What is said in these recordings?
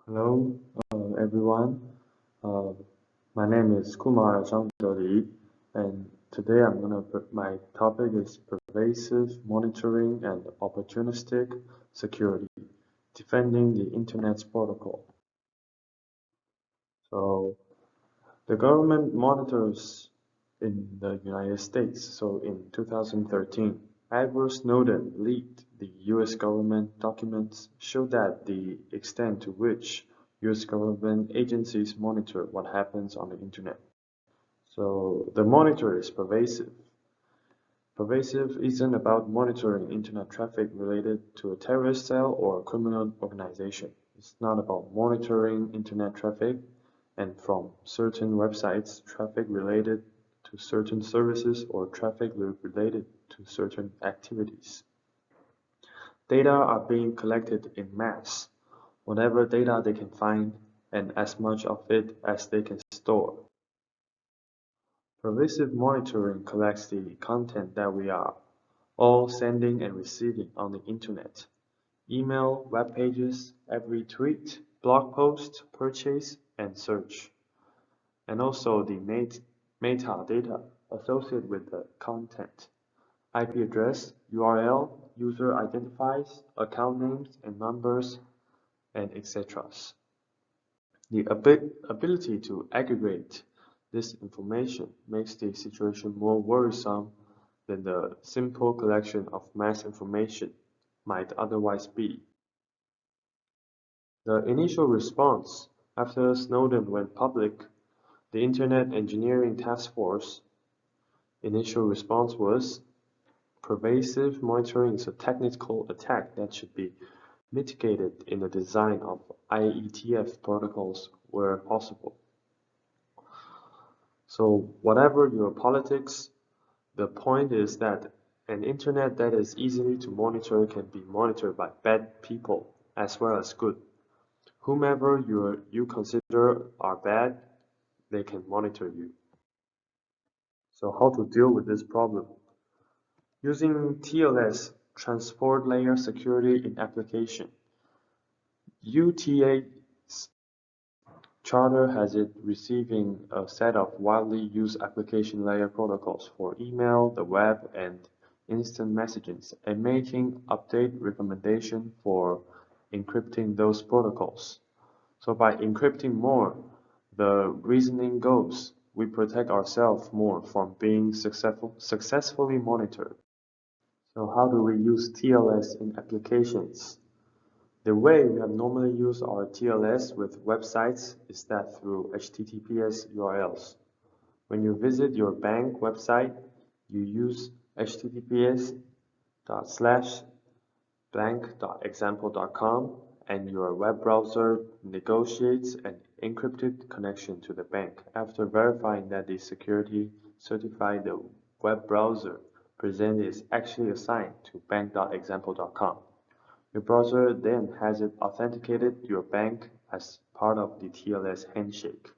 Hello, everyone. Uh, my name is Kumar Zhangdeli, and today my topic is pervasive monitoring and opportunistic security, defending the Internet's protocol. So, the government monitors in the United States. So, in 2013, Edward Snowden leaked the US government documents show that the extent to which US government agencies monitor what happens on the internet. So the monitor is pervasive. Pervasive isn't about monitoring internet traffic related to a terrorist cell or a criminal organization. It's not about monitoring internet traffic and from certain websites, traffic related to certain services or traffic related to certain activities. Data are being collected in mass, whatever data they can find, and as much of it as they can store. Pervasive monitoring collects the content that we are all sending and receiving on the internet. Email, web pages, every tweet, blog post, purchase, and search. And also the metadata associated with the content. IP address, URL, user identifiers, account names and numbers, and etc. The ability to aggregate this information makes the situation more worrisome than the simple collection of mass information might otherwise be. The initial response after Snowden went public, the Internet Engineering Task Force initial response was pervasive monitoring is a technical attack that should be mitigated in the design of IETF protocols where possible. So whatever your politics, the point is that an internet that is easily to monitor can be monitored by bad people as well as good. Whomever you consider are bad, they can monitor you. So how to deal with this problem? Using TLS, Transport Layer Security in Application. UTA's charter has it receiving a set of widely used application layer protocols for email, the web, and instant messaging, and making update recommendation for encrypting those protocols. So by encrypting more, the reasoning goes, we protect ourselves more from being successfully monitored. So how do we use TLS in applications? The way we have normally used our TLS with websites is that through HTTPS URLs. When you visit your bank website, you use https://blank.example.com and your web browser negotiates an encrypted connection to the bank after verifying that the security certified the web browser presented is actually assigned to bank.example.com. Your browser then has it authenticated your bank as part of the TLS handshake.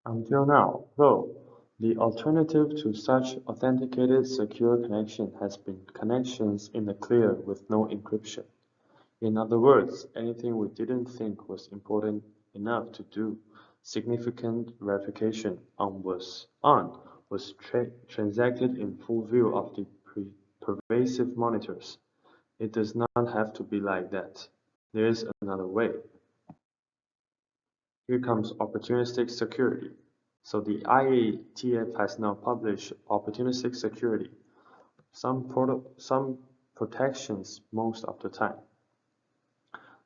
Until now, though, the alternative to such authenticated secure connection has been connections in the clear with no encryption. In other words, anything we didn't think was important enough to do significant verification on was transacted in full view of the pervasive monitors. It does not have to be like that. There is another way. Here comes opportunistic security. So the IATF has now published opportunistic security. Some protections most of the time.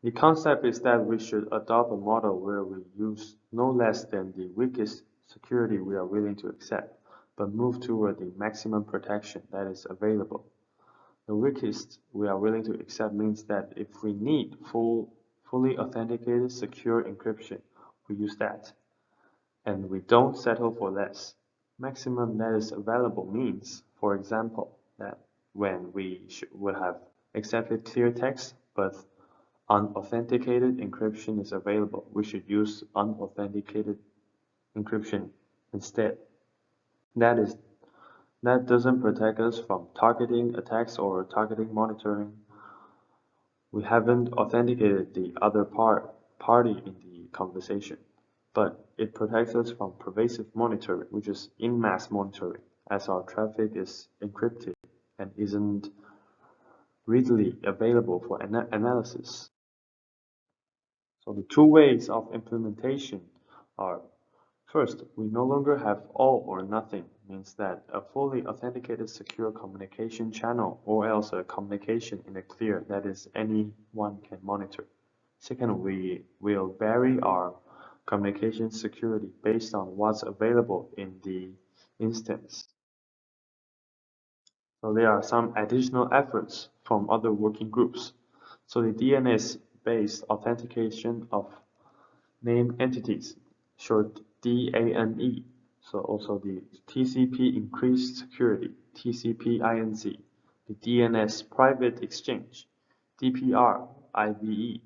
The concept is that we should adopt a model where we use no less than the weakest security we are willing to accept, but move toward the maximum protection that is available. The weakest we are willing to accept means that if we need fully authenticated secure encryption, we use that. And we don't settle for less. Maximum that is available means, for example, that when we would have accepted clear text, but unauthenticated encryption is available, we should use unauthenticated encryption instead. That is That doesn't protect us from targeting attacks or targeting monitoring. We haven't authenticated the other party in the conversation, but it protects us from pervasive monitoring, which is in-mass monitoring, as our traffic is encrypted and isn't readily available for analysis. So the two ways of implementation are: first, we no longer have all or nothing, means that a fully authenticated secure communication channel or else a communication in a clear that is anyone can monitor. Second, we will vary our communication security based on what's available in the instance. So there are some additional efforts from other working groups. So the DNS-based authentication of named entities, short DANE. So also the TCP increased security, TCP-INC, the DNS private exchange, DPR, IVE,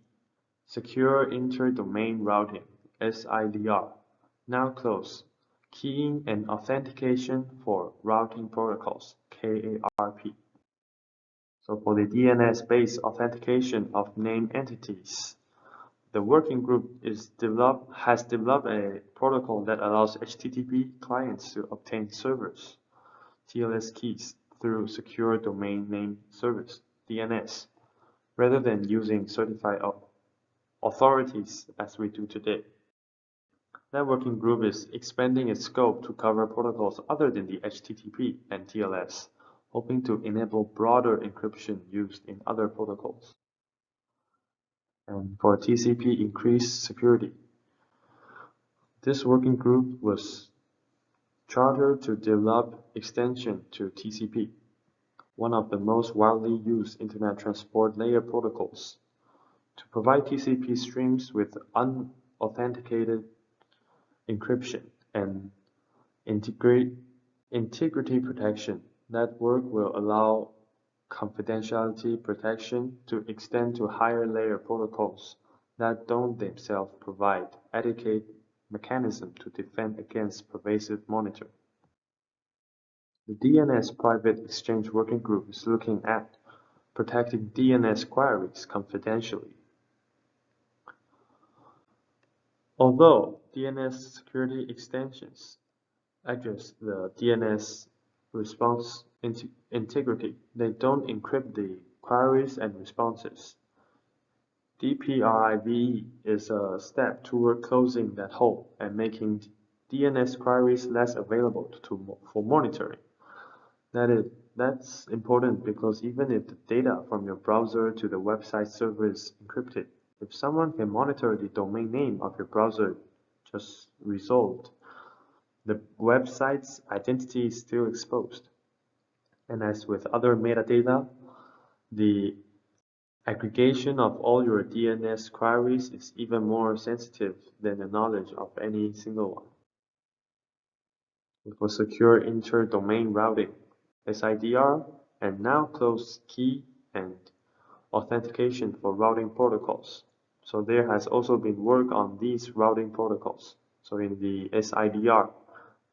secure inter-domain routing, SIDR, now close, keying and authentication for routing protocols, KARP. So for the DNS-based authentication of named entities, the working group has developed a protocol that allows HTTP clients to obtain servers, TLS keys, through Secure Domain Name Service, DNS, rather than using certified authorities as we do today. That working group is expanding its scope to cover protocols other than the HTTP and TLS, hoping to enable broader encryption used in other protocols. And for TCP increased security, this working group was chartered to develop extension to TCP, one of the most widely used Internet Transport Layer protocols, to provide TCP streams with unauthenticated encryption and integrity protection. That work will allow confidentiality protection to extend to higher layer protocols that don't themselves provide adequate mechanism to defend against pervasive monitoring. The DNS Private Exchange Working Group is looking at protecting DNS queries confidentially. Although DNS security extensions address the DNS response integrity, they don't encrypt the queries and responses. DPRIVE is a step toward closing that hole and making DNS queries less available for monitoring. That's important because even if the data from your browser to the website server is encrypted, if someone can monitor the domain name of your browser just resolved, the website's identity is still exposed. And as with other metadata, the aggregation of all your DNS queries is even more sensitive than the knowledge of any single one. For secure inter-domain routing, SIDR, and now closed key and authentication for routing protocols. So there has also been work on these routing protocols. So in the SIDR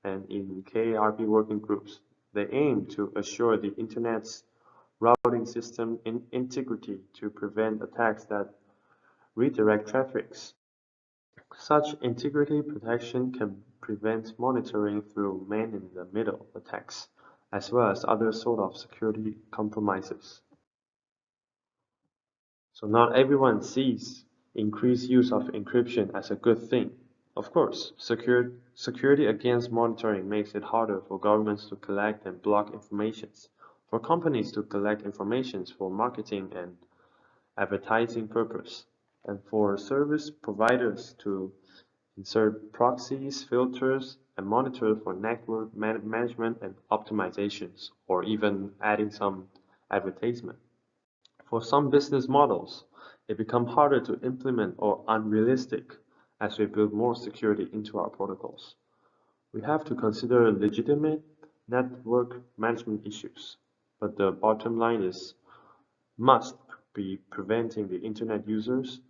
and in KARP working groups, they aim to assure the Internet's routing system integrity to prevent attacks that redirect traffics. Such integrity protection can prevent monitoring through man-in-the-middle attacks, as well as other sort of security compromises. So not everyone sees increased use of encryption as a good thing. Of course, security against monitoring makes it harder for governments to collect and block informations, for companies to collect informations for marketing and advertising purpose, and for service providers to insert proxies, filters, and monitor for network management and optimizations, or even adding some advertisement. For some business models, it becomes harder to implement or unrealistic as we build more security into our protocols. We have to consider legitimate network management issues, but the bottom line is must be protecting the internet users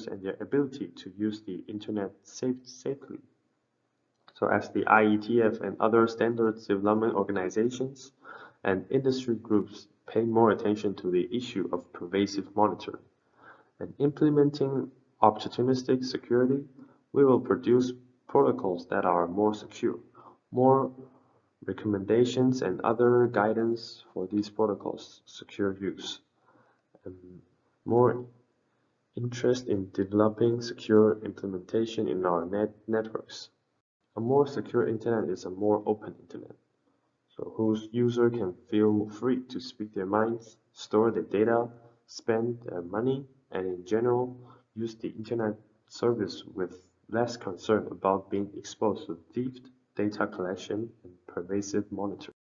and their ability to use the internet safely. So as the IETF and other standards development organizations and industry groups pay more attention to the issue of pervasive monitoring and implementing opportunistic security, we will produce protocols that are more secure. More recommendations and other guidance for these protocols secure use. And more interest in developing secure implementation in our networks. A more secure internet is a more open internet, so whose user can feel free to speak their minds, store their data, spend their money, and in general, use the internet service with less concern about being exposed to theft, data collection, and pervasive monitoring.